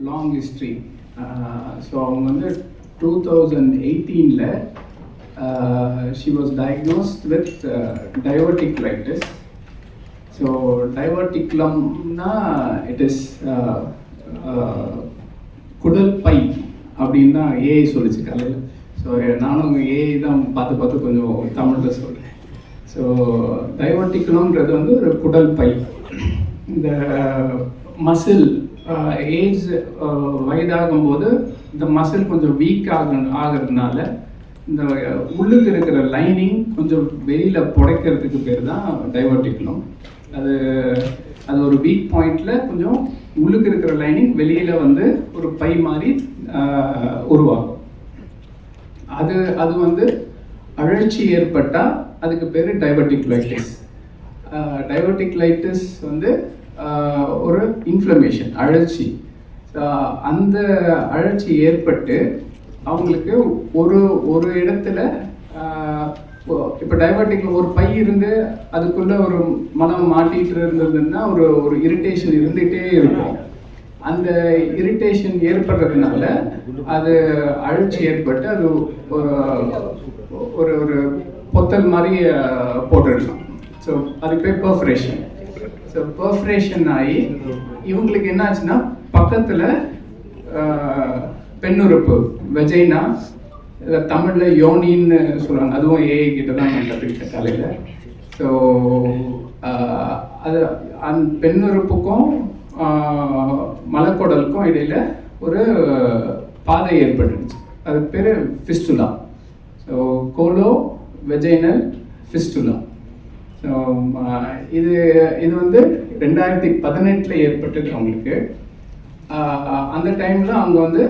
Long history. So அவங்க வந்து 2018ல் she was diagnosed with diverticulitis. So diverticulumனா இட் இஸ் குடல் பை அப்படின்னு தான் ஏஐ சொல்லிச்சு காலையில். ஸோ நானும் ஏஐ தான் பார்த்து கொஞ்சம் தமிழில் சொல்கிறேன். ஸோ diverticulumன்றது வந்து ஒரு குடல் பை. இந்த மசில் ஏஜ் வயதாகும்போது இந்த மசில் கொஞ்சம் வீக் ஆகிறதுனால இந்த உள்ளுக்கு இருக்கிற லைனிங் கொஞ்சம் வெளியில் புடைக்கிறதுக்கு பேர் தான் diverticulum. அது ஒரு வீக் பாயிண்டில் கொஞ்சம் உள்ளுக்கு இருக்கிற லைனிங் வெளியில் வந்து ஒரு பை மாதிரி உருவாகும். அது வந்து அழற்சி ஏற்பட்டால் அதுக்கு பேர் diverticulitis. diverticulitis வந்து ஒரு இன்ஃப்ளமேஷன், அழற்சி. அந்த அழற்சி ஏற்பட்டு அவங்களுக்கு ஒரு இடத்துல இப்போ டைவர்டிக்கில் ஒரு பை இருந்து அதுக்குள்ளே ஒரு மனம் மாட்டிகிட்டு இருந்ததுன்னா ஒரு இரிட்டேஷன் இருந்துகிட்டே இருக்கும். அந்த இரிட்டேஷன் ஏற்படுறதுனால அது அழற்சி ஏற்பட்டு அது ஒரு பொத்தல் மாதிரி போட்டுடலாம். ஸோ அதுக்கு பேர் பெர்ஃபரேஷன். ஸோ பெர்ஃபரேஷன் ஆகி இவங்களுக்கு என்ன ஆச்சுன்னா பக்கத்தில் பெண்ணுறுப்பு வெஜைனா, தமிழில் யோனின்னு சொல்லுவாங்க, அதுவும் ஏஐ கிட்ட தான் நான் கற்றுக்கிட்டேன் காலையில். ஸோ அது அந்த பெண்ணுறுப்புக்கும் மலக்குடலுக்கும் இடையில் ஒரு பாதை ஏற்பட்டுடுச்சு. அதுக்கு பேர் fistula. So colovaginal fistula. So இது வந்து 2018 ஏற்பட்டது அவங்களுக்கு. அந்த டைமில் அவங்க வந்து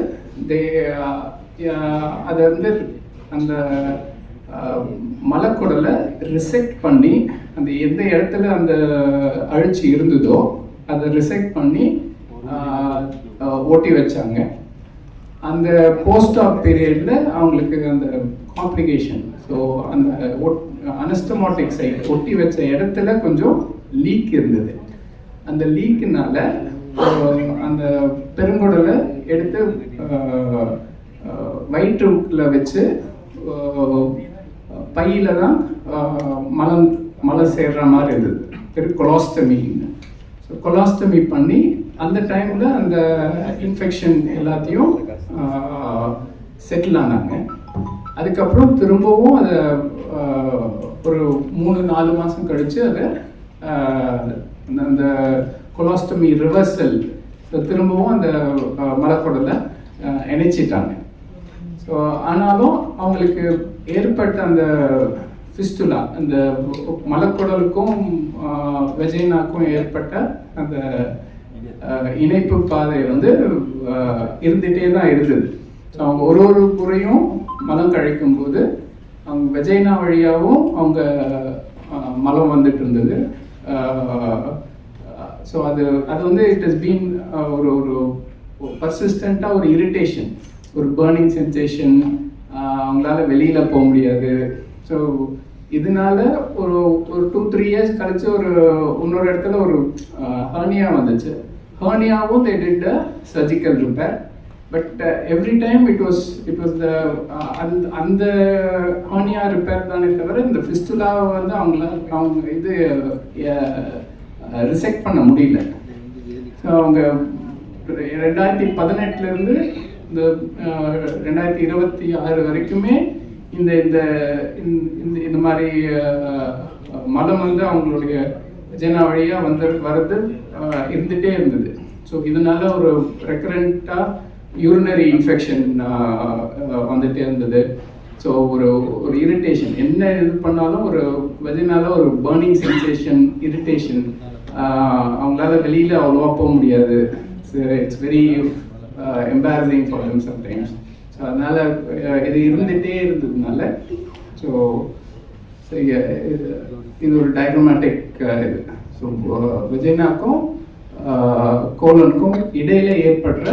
அதை வந்து அந்த மலக்குடலை ரிசெக்ட் பண்ணி அந்த எந்த இடத்துல அந்த அழற்சி இருந்ததோ அதை ரிசெக்ட் பண்ணி ஓட்டி வச்சாங்க. அந்த போஸ்ட் ஆப் பீரியடில் அவங்களுக்கு அந்த காம்ப்ளிகேஷன், ஸோ அந்த அனஸ்டமாட்டிக் சைட் ஒட்டி வச்ச இடத்துல கொஞ்சம் லீக் இருந்தது. அந்த லீக்குனால அந்த பெருங்குடலை எடுத்து வயிற்றுல வச்சு பையில தான் மலம் சேர்ற மாதிரி இருந்தது. பெரு கொலாஸ்டமின்னு. ஸோ கொலாஸ்டமி பண்ணி அந்த டைமில் அந்த இன்ஃபெக்ஷன் எல்லாத்தையும் செட்டில் ஆனாங்க. அதுக்கப்புறம் திரும்பவும் அதை ஒரு 3-4 மாதம் கழித்து அதை அந்த கொலாஸ்டமி ரிவர்சல் திரும்பவும் அந்த மலக்குடலை இணைச்சிட்டாங்க. ஸோ ஆனாலும் அவங்களுக்கு ஏற்பட்ட அந்த ஃபிஸ்டுலா, அந்த மலக்குடலுக்கும் வெஜைனாக்கும் ஏற்பட்ட அந்த இணைப்பு பாதை வந்து இருந்துகிட்டே தான் இருந்தது. ஸோ அவங்க ஒரு முறையும் மலம் கழிக்கும் போது அவங்க வெஜைனா வழியாகவும் அவங்க மலம் வந்துட்டு இருந்தது. ஸோ அது வந்து இட் ஹஸ் பீன் ஒரு பர்சிஸ்டண்ட்டாக ஒரு இரிட்டேஷன், ஒரு பர்னிங் சென்சேஷன், அவங்களால வெளியில் போக முடியாது. ஸோ இதனால ஒரு 2-3 years கழிச்சு இன்னொரு இடத்துல ஒரு ஹர்னியா வந்துச்சு. ஹர்னியாவும் they did a surgical repair, but every time it was அந்த ஹர்னியா ரிப்பேர் தானே தவிர இந்த ஃபிஸ்டுலாவை வந்து அவங்க இது ரிசெக்ட் பண்ண முடியல. ஸோ அவங்க 2018 இந்த 2026 வரைக்குமே இந்த மாதிரி மலம் வந்து அவங்களுடைய ஜெனா வழியாக வர்றது இருந்துகிட்டே இருந்தது. ஸோ இதனால ஒரு ரெக்கரண்ட்டாக யூரினரி இன்ஃபெக்ஷன் வந்துகிட்டே இருந்தது. ஸோ ஒரு இரிட்டேஷன், என்ன இது பண்ணாலும் ஒரு வெஜினால ஒரு பர்னிங் சென்சேஷன், இரிட்டேஷன், அவங்களால வெளியில் அவ்வளோவா போக முடியாது. It's very embarrassing for them sometimes. So அதனால் இது இருந்துகிட்டே இருந்ததுனால ஸோ இது ஒரு டயக்ரோமேட்டிக் இது. ஸோ வெஜைனாக்கும் கோலனுக்கும் இடையில ஏற்படுற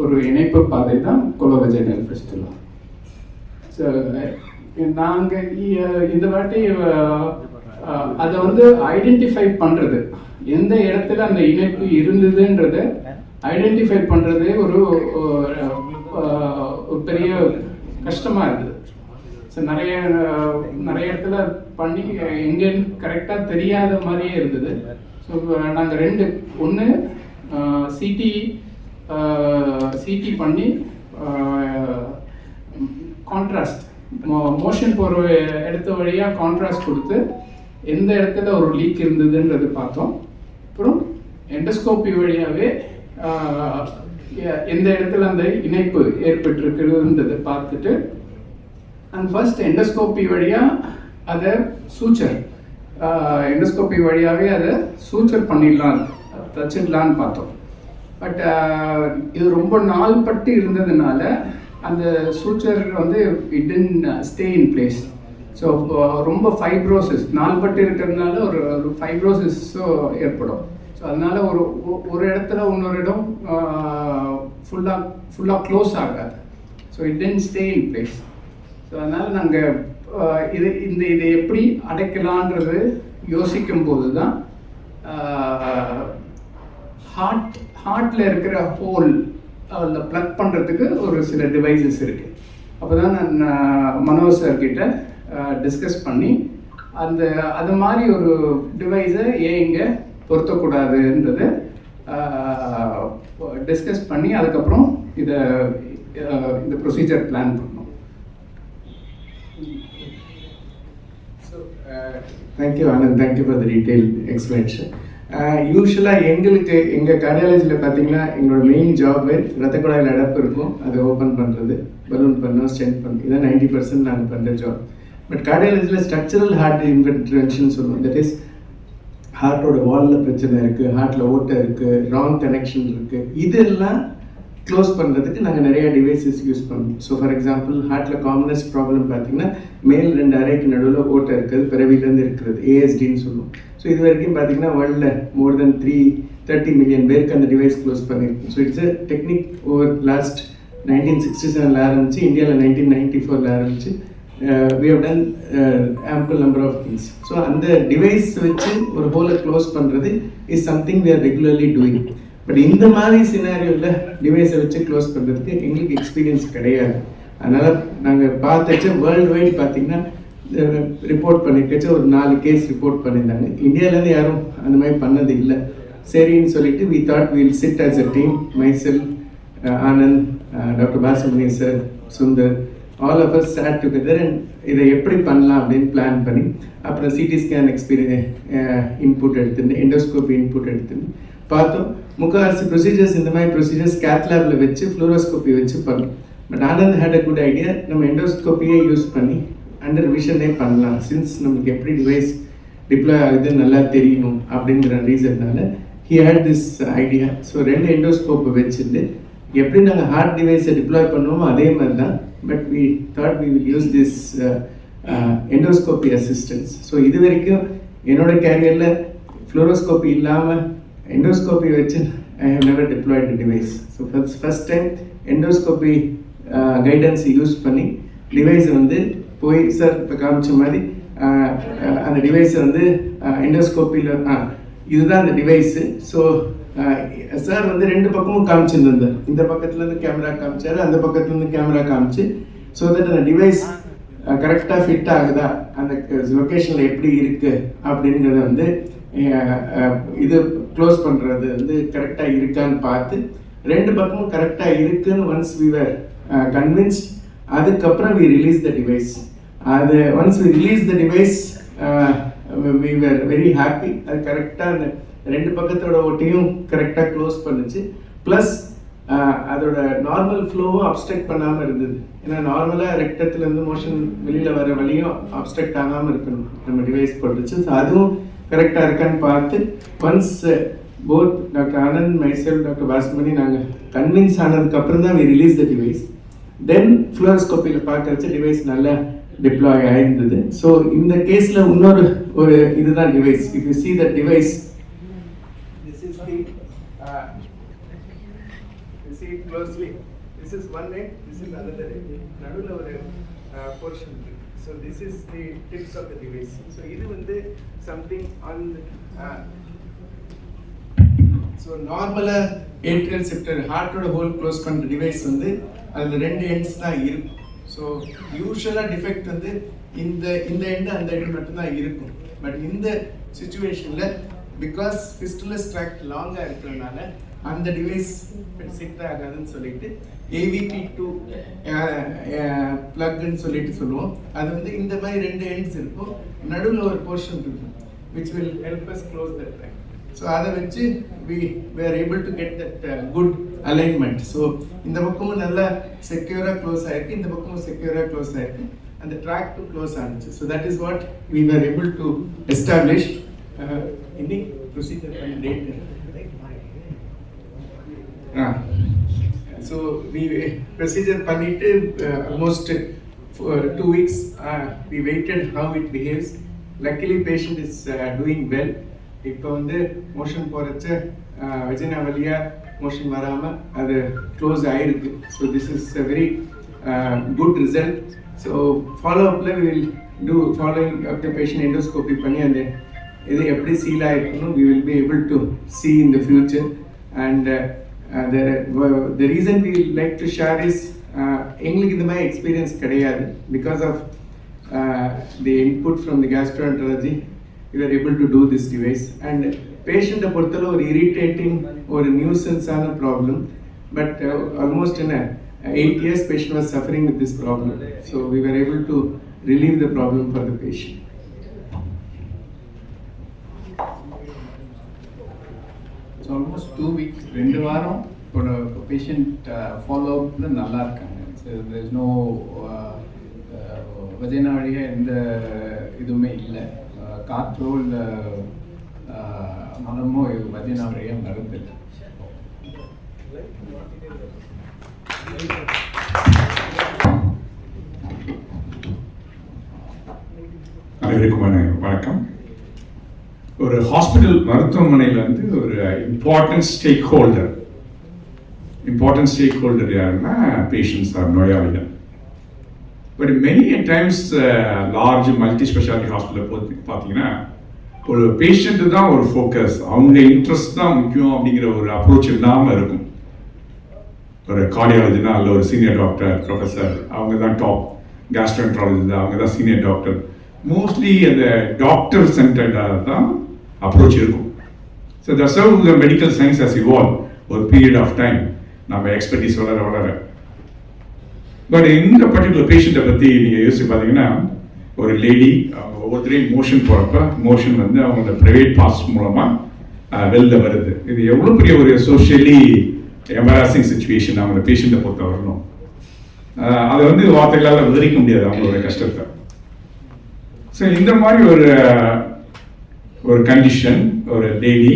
ஒரு இணைப்பு பாதை தான் கோலோவெஜைனல் ஃபிஸ்டுலா. ஸோ நாங்கள் இந்த வாட்டி அதை வந்து ஐடென்டிஃபை பண்ணுறது, எந்த இடத்துல அந்த இணைப்பு இருந்ததுன்றத ஐடென்டிஃபை பண்ணுறதே ஒரு பெரிய கஷ்டமாக இருக்குது. ஸோ நிறைய இடத்துல பண்ணி எங்கேன்னு கரெக்டாக தெரியாத மாதிரியே இருந்தது. ஸோ நாங்கள் ஒன்று சிடி பண்ணி கான்ட்ராஸ்ட் மோஷன் போகிற இடத்து வழியாக கான்ட்ராஸ்ட் கொடுத்து எந்த இடத்துல ஒரு லீக் இருந்ததுன்றது பார்த்தோம். அப்புறம் எண்டோஸ்கோப்பி வழியாகவே எந்த இடத்துல அந்த இணைப்பு ஏற்பட்டிருக்குதுன்றதை பார்த்துட்டு அண்ட் ஃபர்ஸ்ட் எண்டோஸ்கோப்பி வழியாக அதை எண்டோஸ்கோப்பி வழியாகவே அதை சூச்சர் பண்ணிடலாம், தச்சிடலான்னு பார்த்தோம். பட் இது ரொம்ப நாள் பட்டு இருந்ததுனால அந்த சூச்சர் வந்து it didn't stay in place. So ரொம்ப ஃபைப்ரோசிஸ் நாள்பட்டு இருக்கிறதுனால ஒரு ஃபைப்ரோசிஸும் ஏற்படும். ஸோ அதனால் ஒரு இடத்துல இன்னொரு இடம் ஃபுல்லாக க்ளோஸ் ஆகாது. So it didn't stay in place. So அதனால் நாங்கள் இதை எப்படி அடைக்கலான்றது யோசிக்கும் போது தான் ஹார்ட்டில் இருக்கிற ஹோல் அதில் ப்ளக் பண்ணுறதுக்கு ஒரு சில டிவைசஸ் இருக்குது. அப்போ தான் நான் மனோஜ் சார்கிட்ட டிஸ்கஸ் பண்ணி அது மாதிரி ஒரு டிவைஸை ஏன் இங்கே பொருத்தக்கூடாதுன்றதை டிஸ்கஸ் பண்ணி அதுக்கப்புறம் இந்த ப்ரொசீஜர் பிளான் பண்ணோம். Thank you Anand, thank you for the detail explanation. யூஸ்வலாக எங்கள் கார்டியாலஜியில் பார்த்தீங்கன்னா எங்களோட மெயின் ஜாபு ரத்த குழாயில் அடைப்பு இருக்கும், அதை ஓப்பன் பண்ணுறது, பலூன் பண்ணோம், ஸ்டென்ட் பண்ணோம், இதான் 90% நாங்கள் பண்ணுற ஜாப். பட் கார்டியாலஜியில் ஸ்ட்ரக்சரல் ஹார்ட் இன்டர்வென்ஷன் சொல்லுவோம். தட் இஸ் ஹார்ட்டோட வாலில் பிரச்சனை இருக்குது, ஹார்ட்டில் ஓட்டை இருக்குது, ராங் கனெக்ஷன் இருக்குது, இதெல்லாம் க்ளோஸ் பண்ணுறதுக்கு நாங்கள் நிறையா டிவைசஸ் யூஸ் பண்ணுவோம். ஸோ ஃபார் எக்ஸாம்பிள் ஹார்ட்டில் காமனஸ்ட் ப்ராப்ளம் பார்த்தீங்கன்னா மேல் 2 அறைக்கு நடுவில் ஓட்டை இருக்கிறது, பிறவிலேருந்து இருக்கிறது, ஏஎஸ்டின்னு சொல்லுவோம். ஸோ இது வரைக்கும் பார்த்தீங்கன்னா வேர்ல்டில் மோர் தென் 30 மில்லியன் பேருக்கு அந்த டிவைஸ் க்ளோஸ் பண்ணியிருக்கோம். So it's a technique over last 1967 ஆரம்பிச்சு, இந்தியாவில் 1994 ஆரம்பிச்சு we have done ample number of things. So அந்த டிவைஸ் வச்சு ஒரு ஹோலை க்ளோஸ் பண்ணுறது is something we are regularly doing. But இந்த மாதிரி சினாரியோவில் டிவைஸை வச்சு க்ளோஸ் பண்ணுறதுக்கு எங்களுக்கு எக்ஸ்பீரியன்ஸ் கிடையாது. அதனால் நாங்கள் பார்த்துச்சு வேர்ல்டு வைட் பார்த்தீங்கன்னா ரிப்போர்ட் பண்ணிக்கச்சு ஒரு 4 கேஸ் ரிப்போர்ட் பண்ணியிருந்தாங்க. இந்தியாவிலேருந்து யாரும் அந்த மாதிரி பண்ணது இல்லை. சரின்னு சொல்லிட்டு we thought we'll sit as a team, myself, Anand, Dr. Basumani sir, Sundar, all of us sat together and இதை எப்படி பண்ணலாம் அப்படின்னு பிளான் பண்ணி அப்புறம் சிடி ஸ்கேன் இன்புட் எடுத்துன்னு எண்டோஸ்கோபி இன்புட் எடுத்துன்னு பார்த்தோம். முக்கால்வாசி ப்ரொசீஜர்ஸ் இந்த மாதிரி ப்ரொசீஜர்ஸ் கேத்லாபில் வச்சு ஃப்ளோரோஸ்கோப்பி வச்சு பண்ணோம். But Anand had a good idea, நம்ம எண்டோஸ்கோப்பியே யூஸ் பண்ணி அண்டர் விஷனே பண்ணலாம், சின்ஸ் நமக்கு எப்படி டிவைஸ் டிப்ளாய் ஆகுது நல்லா தெரியணும் அப்படிங்கிற ரீசன்னால he had this idea. So 2 எண்டோஸ்கோப்பை வச்சுட்டு எப்படி நாங்கள் ஹார்ட் டிவைஸை டிப்ளாய் பண்ணுவோமோ அதே மாதிரி தான். But we thought we will use this endoscopy assistance. So இது வரைக்கும் என்னோட கேரியரில் ஃப்ளோரோஸ்கோப்பி இல்லாமல் எண்டோஸ்கோப்பி வச்சு I have never deployed the device. So first time endoscopy guidance use பண்ணி டிவைஸை வந்து போய் சார் இப்போ காமிச்ச மாதிரி அந்த டிவைஸை வந்து எண்டோஸ்கோப்பியில் இதுதான் அந்த டிவைஸு. ஸோ சார் வந்து 2 பக்கமும் காமிச்சிருந்தார். இந்த பக்கத்துலேருந்து கேமரா காமிச்சார், அந்த பக்கத்துலேருந்து கேமரா காமிச்சு, ஸோ தட் அந்த டிவைஸ் கரெக்டாக ஃபிட் ஆகுதா, அந்த லொக்கேஷனில் எப்படி இருக்குது அப்படிங்கிறத வந்து இது க்ளோஸ் பண்ணுறது வந்து கரெக்டாக இருக்கான்னு பார்த்து 2 பக்கமும் கரெக்டாக இருக்குன்னு ஒன்ஸ் வி வர் கன்வின்ஸ்ட், அதுக்கப்புறம் வி ரிலீஸ் த டிவைஸ். அது once we release the device we were very happy. அது கரெக்டாக அந்த 2 பக்கத்தோட ஓட்டையும் கரெக்டாக க்ளோஸ் பண்ணுச்சு. ப்ளஸ் அதோட நார்மல் ஃப்ளோவும் அப்ஸ்ட்ரக்ட் பண்ணாமல் இருந்தது. ஏன்னா நார்மலாக ரெக்டத்துலேருந்து மோஷன் வெளியில் வர வழியும் அப்ஸ்ட்ரக்ட் ஆகாமல் இருக்கணும் நம்ம டிவைஸ் போட்டுச்சு. ஸோ அதுவும் கரெக்டாக இருக்கான்னு பார்த்து once both doctor Anand, myself, doctor Basumani நாங்கள் கன்வின்ஸ் ஆனதுக்கப்புறம் தான் we release the device. Then ஃப்ளோரோஸ்கோப்பியில் பார்க்கறச்சு டிவைஸ் நல்லா டிப்ளாய் ஆயிருந்தது. ஸோ இந்த கேஸில் இன்னொரு இதுதான் device. If you see the device, this is the you see it closely, this is one end, this is another end, நடுவுல ஒரு portion இருக்கு. So this is the tips of the device. So இது வந்து something on so நார்மலாக atrial sceptre ஹார்ட்டோட whole close பண்ணுற device வந்து அதில் 2 ends தான் இருக்கும். ஸோ யூஸ்வலாக டிஃபெக்ட் வந்து இந்த எண்டு அந்த எண்டு மட்டும்தான் இருக்கும். பட் இந்த சுச்சுவேஷனில் பிகாஸ் ஃபிஸ்டுலஸ் ட்ராக்ட் லாங்காக இருக்கிறதுனால அந்த டிவைஸ் செட் ஆகாதுன்னு சொல்லிட்டு AVP2 பிளக்னு சொல்லிட்டு சொல்லுவோம். அது வந்து இந்த மாதிரி 2 எண்ட்ஸ் இருக்கும், நடுவில் ஒரு போர்ஷன் இருக்கும் which will help us close that tract. So அதை வச்சு we were able to get that good alignment. So இந்த பக்கமும் நல்லா செக்யூராக க்ளோஸ் ஆயிருக்கு, இந்த பக்கமும் செக்யூராக க்ளோஸ் ஆயிருக்கு, அந்த tract க்ளோஸ் ஆனிச்சு. So that is what we were able to establish. Any procedure and date. So we procedure பண்ணிட்டு almost for 2 weeks we waited how it behaves. Luckily patient is doing well. இப்போ வந்து motion போகிறச்ச vagina வழியா motion வராமல் அது close ஆயிருக்கு. So this is a very good result. So follow அப்பில் we will do following up the patient endoscopy பண்ணி அந்த இது எப்படி சீல் ஆகிருக்கணும் we will be able to see in the future. And the reason we like to share is எங்களுக்கு இந்த மாதிரி experience கிடையாது. Because of the input from the gastroenterology we were able to do this device. And patient பொறுத்தல ஒரு irritating ஒரு nuisance ஆன problem, but almost in 8 years patient was suffering with this problem. So we were able to relieve the problem for the patient. So almost 2 weeks, 2 வாரம் for patient follow upல நல்லா இருக்காங்க. So there is no vagina வழியாக எந்த இதுவுமே இல்லை, காற்றோ இல்லை மனமோ vagina வழியாக நடந்தில்லை. அனைவருக்கும் வணக்கம். ஒரு ஹாஸ்பிட்டல் மருத்துவமனையில் வந்து ஒரு இம்பார்ட்டன்ட் ஸ்டேக் ஹோல்டர் யாருன்னா பேஷண்ட்ஸ் ஆர் நோயாளிகள். But many times large multi speciality ஹாஸ்பிட்டலில் பார்த்தீங்கன்னா ஒரு பேஷண்ட்டு தான் ஒரு ஃபோக்கஸ், அவங்க இன்ட்ரெஸ்ட் தான் முக்கியம் அப்படிங்கிற ஒரு அப்ரோச் இல்லாமல் இருக்கும். ஒரு கார்டியாலஜினா அதில் ஒரு சீனியர் டாக்டர் ப்ரொஃபஸர் அவங்க தான் டாப், கேஸ்ட்ரோஎன்ட்ராலஜி அவங்க தான் சீனியர் டாக்டர். மோஸ்ட்லி அந்த டாக்டர் சென்டர்டாக தான் அப்ரோச் இருக்கும். So that's how the medical science has evolve ஒரு பீரியட் ஆஃப் டைம், நம்ம எக்ஸ்பர்டீஸ் வளர. பட் இந்த பர்டிகுலர் பேஷண்ட்டை பற்றி நீங்கள் யோசிச்சு பார்த்தீங்கன்னா, ஒரு லேடி அவங்க ஒவ்வொருத்தரையும் மோஷன் போகிறப்ப மோஷன் வந்து அவங்களோட ப்ரைவேட் பார்ட்ஸ் மூலமாக வெளில வருது. இது எவ்வளோ பெரிய ஒரு சோஷியலி எம்பராசிங் சுச்சுவேஷன் அவங்களோட பேஷண்ட்டை பொறுத்த வரணும். அதை வந்து வார்த்தைகளால் விவரிக்க முடியாது அவங்களோட கஷ்டத்தை. ஸோ இந்த மாதிரி ஒரு கண்டிஷன் ஒரு லேடி,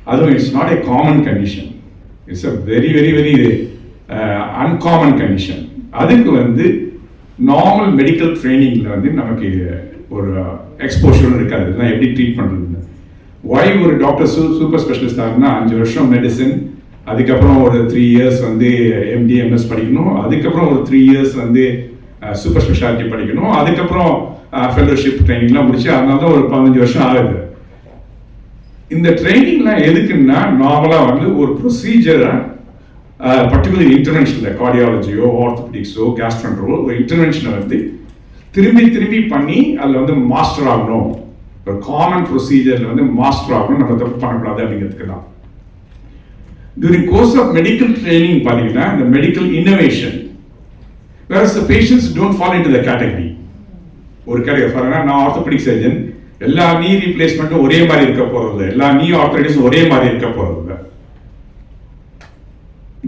அதுவும் it's not a common condition, it's a very very very uncommon condition. அதுக்கு வந்து நார்மல் மெடிக்கல் ட்ரைனிங்கில் வந்து நமக்கு ஒரு எக்ஸ்போஷரும் இருக்காது. இதெல்லாம் எப்படி ட்ரீட் பண்ணுறது, ஒய் ஒரு டாக்டர் சூப்பர் ஸ்பெஷலிஸ்டாக இருந்தால் 5 வருஷம் மெடிசன், அதுக்கப்புறம் ஒரு 3 இயர்ஸ் வந்து MD MS படிக்கணும், அதுக்கப்புறம் ஒரு 3 இயர்ஸ் வந்து சூப்பர் ஸ்பெஷாலிட்டி படிக்கணும், அதுக்கப்புறம் ஃபெலோஷிப் ட்ரைனிங்லாம் முடிச்சு, அதனால தான் ஒரு 15 வருஷம் ஆகுது. இந்த ட்ரைனிங்லாம் எதுக்குன்னா நார்மலாக வந்து ஒரு ப்ரொசீஜரை பர்டிகுலர் இன்டர்வென்ஷனில் கார்டியாலஜியோ ஆர்த்தோபெடிக்ஸோ கேஸ்ட்ரோஎன்ட்ரோ ஒரு இன்டர்வென்ஷனை வந்து திரும்பி பண்ணி அதில் வந்து மாஸ்டர் ஆகணும், ஒரு காமன் ப்ரொசீஜரில் வந்து மாஸ்டர் ஆகணும், நம்ம தப்பு பண்ணக்கூடாது அப்படிங்கிறதுக்கு தான். During course of medical training பார்த்தீங்கன்னா இந்த medical innovation, whereas the patients don't fall into the category. ஒரு கேட்டகரி நான் ஆர்த்தோபெடிக் சர்ஜன், எல்லா நீ ரீப்ளேஸ்மெண்ட்டும் ஒரே மாதிரி இருக்க போறதில்லை, எல்லா நீ ஆர்த்தோபெடிக்ஸும் ஒரே மாதிரி இருக்க போறதில்லை.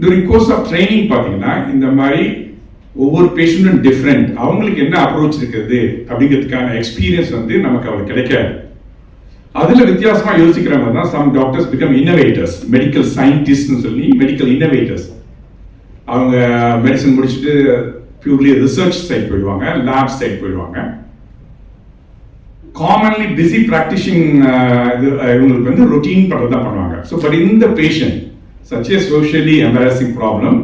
டியூரிங் கோர்ஸ் ஆஃப் ட்ரைனிங் பார்த்தீங்கன்னா இந்த மாதிரி ஒவ்வொரு பேஷண்ட்டும் டிஃப்ரெண்ட், அவங்களுக்கு என்ன அப்ரோச் இருக்குது அப்படிங்கிறதுக்கான எக்ஸ்பீரியன்ஸ் வந்து நமக்கு அவங்களுக்கு கிடைக்காது. அதில் வித்தியாசமாக யோசிக்கிறவங்க தான் some doctors become innovators, medical சயின்டிஸ்ட்னு சொல்லி மெடிக்கல் இன்னோவேட்டர்ஸ். அவங்க மெடிசன் முடிச்சுட்டு பியூர்லி ரிசர்ச் சைட் போயிடுவாங்க, லேப் சைட் போயிடுவாங்க. காமன்லி பிஸி ப்ராக்டிஷிங் இவங்களுக்கு வந்து ரொட்டீன் பண்ணுறது தான் பண்ணுவாங்க. ஸோ பட் இந்த patient such a socially embarrassing problem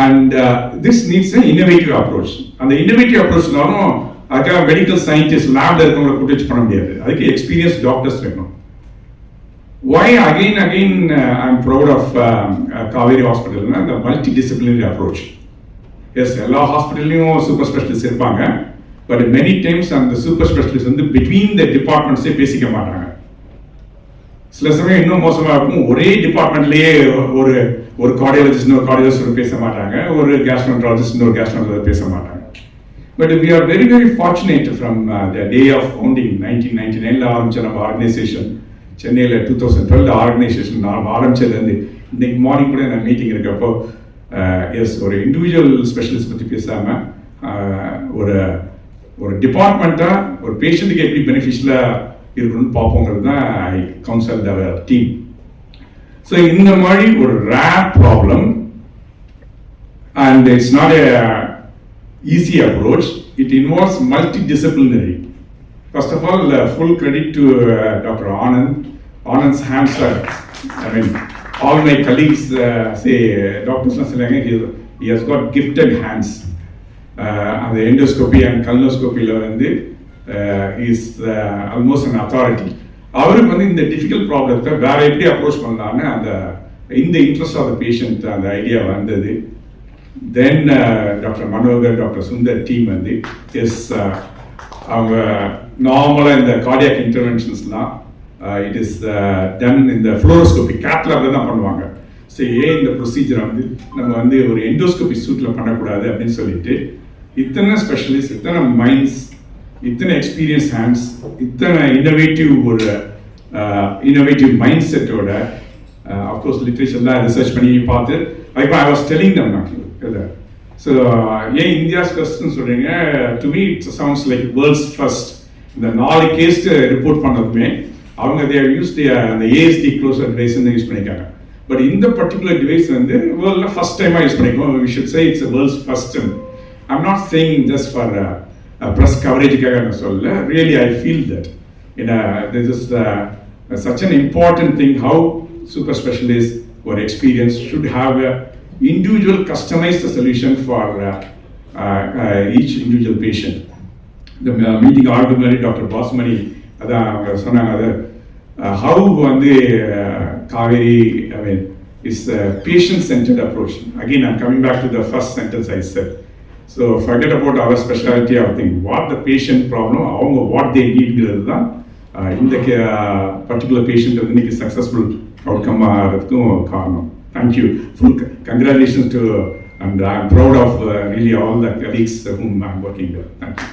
and this needs an innovative approach. அந்த innovative approachனாலும் அதுக்காக மெடிக்கல் சயின்டிஸ்ட் லேப்ல இருக்கவங்களை கூட்டிச்சு பண்ண முடியாது, அதுக்கு எக்ஸ்பீரியன்ஸ் டாக்டர்ஸ் வேணும். why again I'm proud of Kaveri Hospital, the multidisciplinary approach. Yes, எல்லா ஹாஸ்பிட்டல்லையும் சூப்பர் ஸ்பெஷலிஸ்ட் இருப்பாங்க, பட் மெனி டைம்ஸ் அந்த சூப்பர் ஸ்பெஷலிஸ்ட் வந்து பிட்வீன் த டிபார்ட்மெண்ட்ஸே பேசிக்க மாட்டாங்க. சில சமயம் இன்னும் மோசமாக இருக்கும், ஒரே டிபார்ட்மெண்ட்லேயே ஒரு கார்டியாலஜிஸ்ட் ஒரு கார்டியாலஜிஸ்ட் பேச மாட்டாங்க, ஒரு கேஸ்ட்ரோன்ட்ராலஜிஸ்ட் ஒரு கேஸ்ட்ரோன்ட்ராலஜிஸ்ட் பேச மாட்டாங்க. But we are very very fortunate from the day of founding 1999 ஆரம்பிச்ச நம்ம ஆர்கனைசேஷன், சென்னையில் 2012 ஆர்கனைசேஷன் ஆரம்பிச்சதுலேருந்து இன்னைக்கு மார்னிங் கூட நான் மீட்டிங் இருக்கப்போ எஸ் ஒரு இண்டிவிஜுவல் ஸ்பெஷலிஸ்ட் பற்றி பேசாமல் ஒரு டிபார்ட்மெண்ட்டாக ஒரு பேஷண்ட்டுக்கு எப்படி பெனிஃபிஷியலாக இருக்கணும்னு பார்ப்போங்கிறது தான் ஐ கவுன்சல் அவர் டீம். ஸோ இந்த மாதிரி ஒரு rare problem and it's not a easy approach. It involves multidisciplinary. First of all, full credit to Dr. Anand. Anand's hands are, I mean, all my colleagues say, doctors, he has got gifted hands. And the endoscopy and colonoscopy is almost an authority. அவருக்கு வந்து இந்த difficult ப்ராப்ளத்தை வேற எப்படி approach பண்ணலான்னு அந்த இந்த interest of the patient அந்த ஐடியா வந்தது. Then Dr. Manohar, Dr. Sundar team வந்து எஸ் அவங்க நார்மலாக இந்த கார்டியாக் இன்டர்வென்ஷன்ஸ்லாம் இட் இஸ் டன் இந்த ஃப்ளோரோஸ்கோபி கேட்லாபில் தான் பண்ணுவாங்க. ஸோ ஏன் இந்த ப்ரொசீஜரை வந்து நம்ம வந்து ஒரு எண்டோஸ்கோபி சூட்டில் பண்ணக்கூடாது அப்படின்னு சொல்லிட்டு இத்தனை ஸ்பெஷலிஸ்ட், இத்தனை மைண்ட்ஸ், இத்தனை எக்ஸ்பீரியன்ஸ் ஹேண்ட்ஸ், இத்தனை இன்னோவேட்டிவ் மைண்ட் செட்டோட அஃப்கோர்ஸ் லிட்ரேச்சர்லாம் ரிசர்ச் பண்ணி பார்த்து இப்போ I was telling them actually. So ஏன் இந்தியாஸ் ஃபர்ஸ்ட்னு சொல்கிறீங்க, to me it's sounds like world's first. இந்த 4 கேஸ் ரிப்போர்ட் பண்ணதுமே அவங்க தேவ் யூஸ் அந்த ஏஎஸ்டி க்ளோசர் டிவைஸ்ன்னு யூஸ் பண்ணிக்காங்க. பட் இந்த பர்டிகுலர் டிவைஸ் வந்து வேர்ல்டில் ஃபர்ஸ்ட் டைமாக யூஸ் பண்ணிக்கோம். We should say it's world's first. I'm not saying just for press கவரேஜுக்காக நான் சொல்லல. Really I feel that this is such an important thing how super specialists or experience should have a individual customized solution for each individual patient. The meeting argument Dr. Basmani adha sonanga how வந்து Kaveri, I mean, is a patient centered approach. Again I'm coming back to the first sentence I said. So forget about our specialty of thing, what the patient problem avanga what they need ங்கிறது தான் இந்த particular patient வந்து இன்னைக்கு successful outcome ஆகிறதுக்கும் காரணம். Thank you. Full congratulations to, and I'm proud of really all the colleagues whom I'm working with. Thank you.